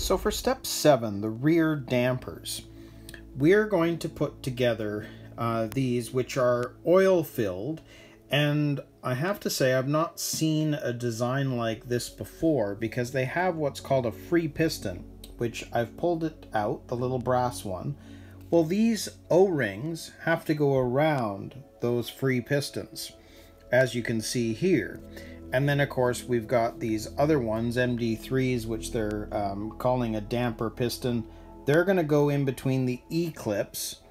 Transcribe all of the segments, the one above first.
So for step 7, the rear dampers, we're going to put together these, which are oil filled, and I have to say I've not seen a design like this before, because they have what's called a free piston, which I've pulled it out, the little brass one. Well, these O-rings have to go around those free pistons, as you can see here. And then, of course, we've got these other ones, MD3s, which they're calling a damper piston. They're going to go in between the E-clips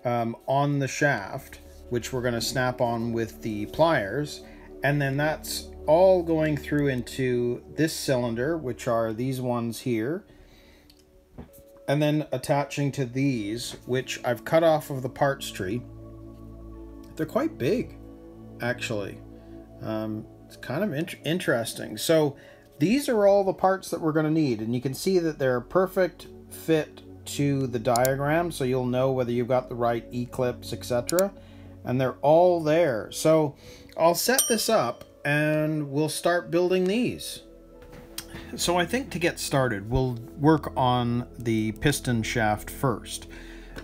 on the shaft, which we're going to snap on with the pliers. And then that's all going through into this cylinder, which are these ones here. And then attaching to these, which I've cut off of the parts tree. They're quite big, actually. It's kind of interesting. So these are all the parts that we're going to need, and you can see that they're a perfect fit to the diagram, so you'll know whether you've got the right E-clips, etc. And they're all there. So I'll set this up and we'll start building these. So I think to get started, we'll work on the piston shaft first.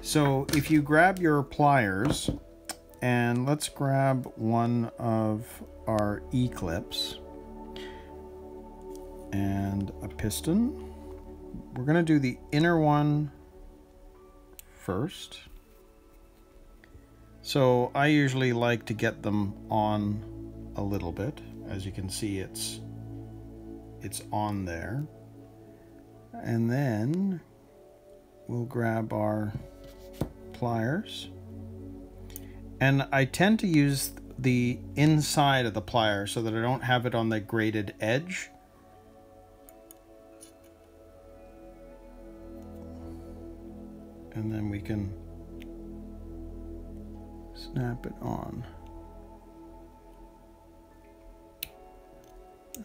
So if you grab your pliers, and let's grab one of our E-clips and a piston. We're going to do the inner one first. So I usually like to get them on a little bit. As you can see, it's on there. And then we'll grab our pliers. And I tend to use the inside of the plier so that I don't have it on the grated edge. And then we can snap it on.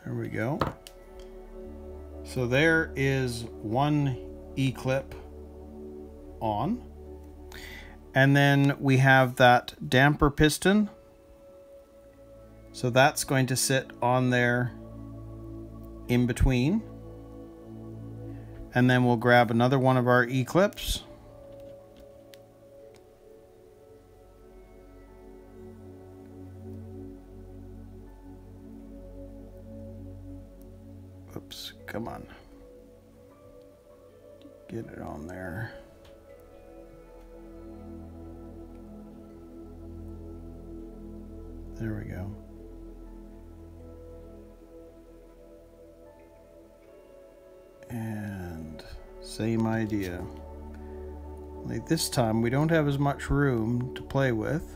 There we go. So there is one E-clip on. And then we have that damper piston. So that's going to sit on there in between. And then we'll grab another one of our E-clips. Oops, come on. Get it on there. There we go. And same idea. Like this time we don't have as much room to play with.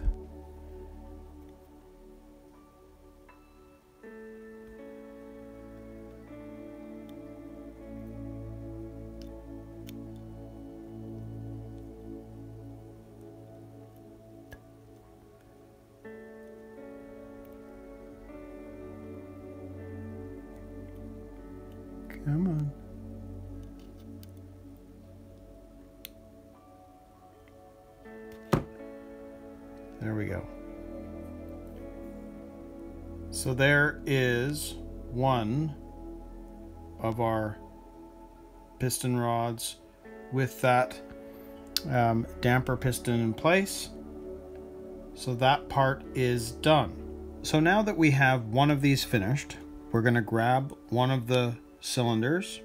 Come on. There we go. So there is one of our piston rods with that damper piston in place. So that part is done. So now that we have one of these finished, we're going to grab one of the cylinders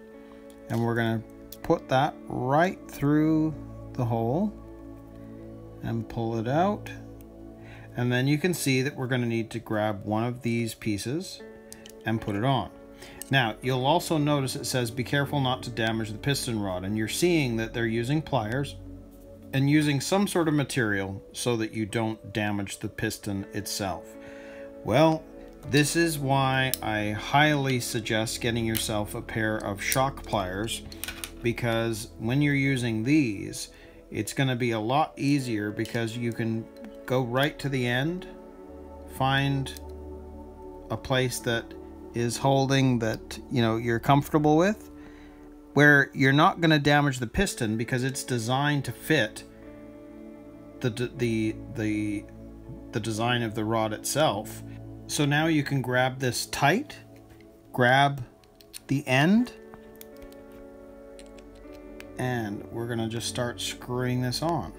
and we're going to put that right through the hole and pull it out. And then you can see that we're going to need to grab one of these pieces and put it on. Now you'll also notice it says be careful not to damage the piston rod, and you're seeing that they're using pliers and using some sort of material so that you don't damage the piston itself. Well, this is why I highly suggest getting yourself a pair of shock pliers, because when you're using these, it's going to be a lot easier because you can go right to the end, find a place that is holding that you're comfortable with, where you're not going to damage the piston because it's designed to fit the design of the rod itself. So now you can grab this tight, grab the end, and we're going to just start screwing this on.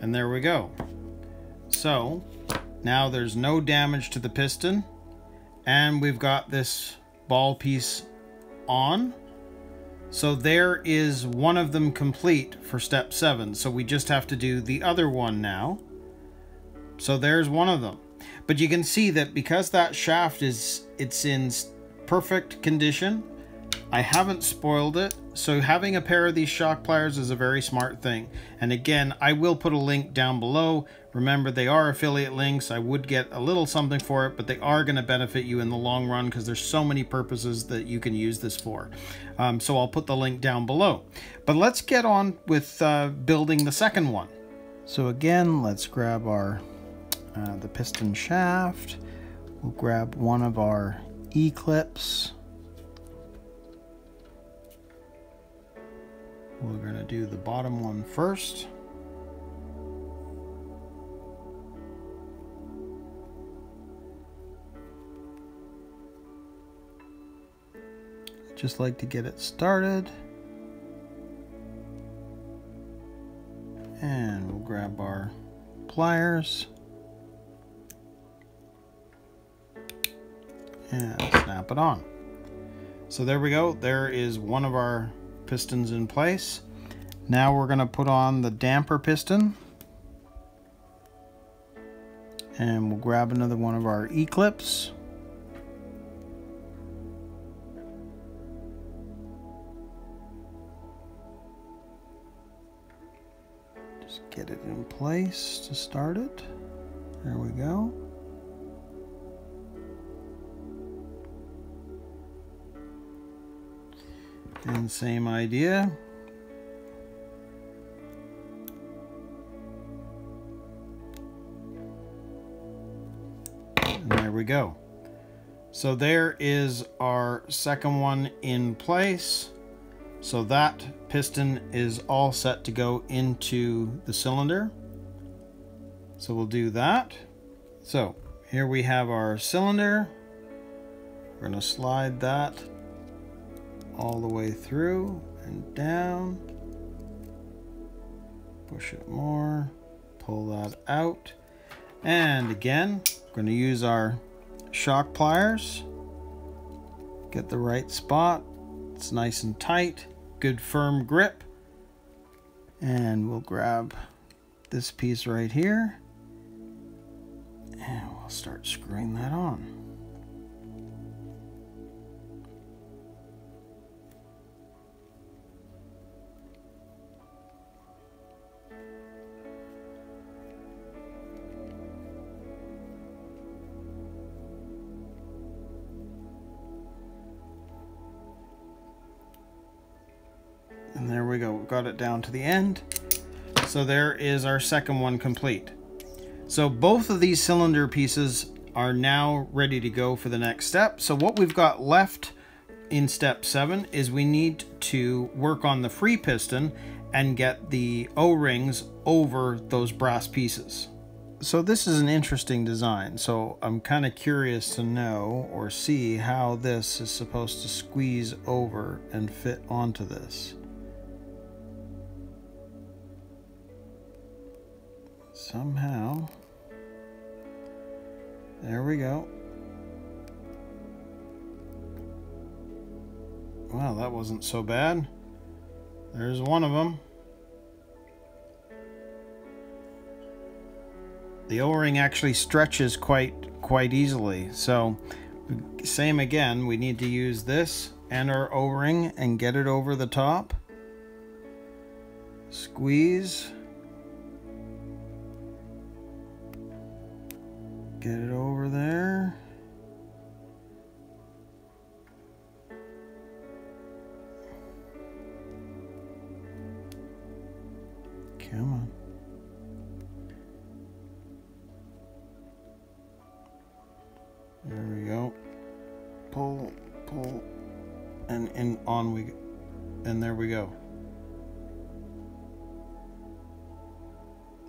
And there we go. So now there's no damage to the piston, and we've got this ball piece on. So there is one of them complete for step 7. So we just have to do the other one now. So there's one of them. But you can see that because that shaft it's in perfect condition, I haven't spoiled it. So having a pair of these shock pliers is a very smart thing. And again, I will put a link down below. Remember, they are affiliate links. I would get a little something for it, but they are going to benefit you in the long run because there's so many purposes that you can use this for. So I'll put the link down below. But let's get on with building the second one. So again, let's grab our the piston shaft. We'll grab one of our E-clips. We're going to do the bottom one first. Just like to get it started. And we'll grab our pliers and snap it on. So there we go. There is one of our pistons in place. Now we're going to put on the damper piston, and we'll grab another one of our E-clips. Just get it in place to start it. There we go. And same idea. And there we go. So there is our second one in place. So that piston is all set to go into the cylinder. So we'll do that. So here we have our cylinder. We're going to slide that all the way through and down. Push it more, pull that out. And again, we're going to use our shock pliers. Get the right spot. It's nice and tight, good firm grip. And we'll grab this piece right here, and we'll start screwing that on. And there we go, we've got it down to the end. So there is our second one complete. So both of these cylinder pieces are now ready to go for the next step. So what we've got left in step 7 is we need to work on the free piston and get the O-rings over those brass pieces. So this is an interesting design. So I'm kind of curious to know or see how this is supposed to squeeze over and fit onto this. Somehow, there we go. Well, that wasn't so bad. There's one of them. The O-ring actually stretches quite easily. So same again, we need to use this and our O-ring and get it over the top. Squeeze. Get it over there. Come on. There we go. Pull, pull, and on we go. And there we go.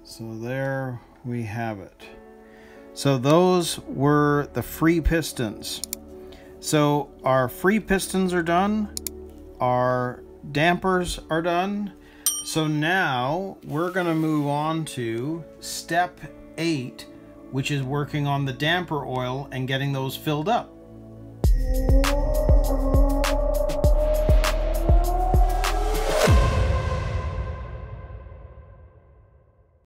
So there we have it. So those were the free pistons. So our free pistons are done. Our dampers are done. So now we're going to move on to step 8, which is working on the damper oil and getting those filled up.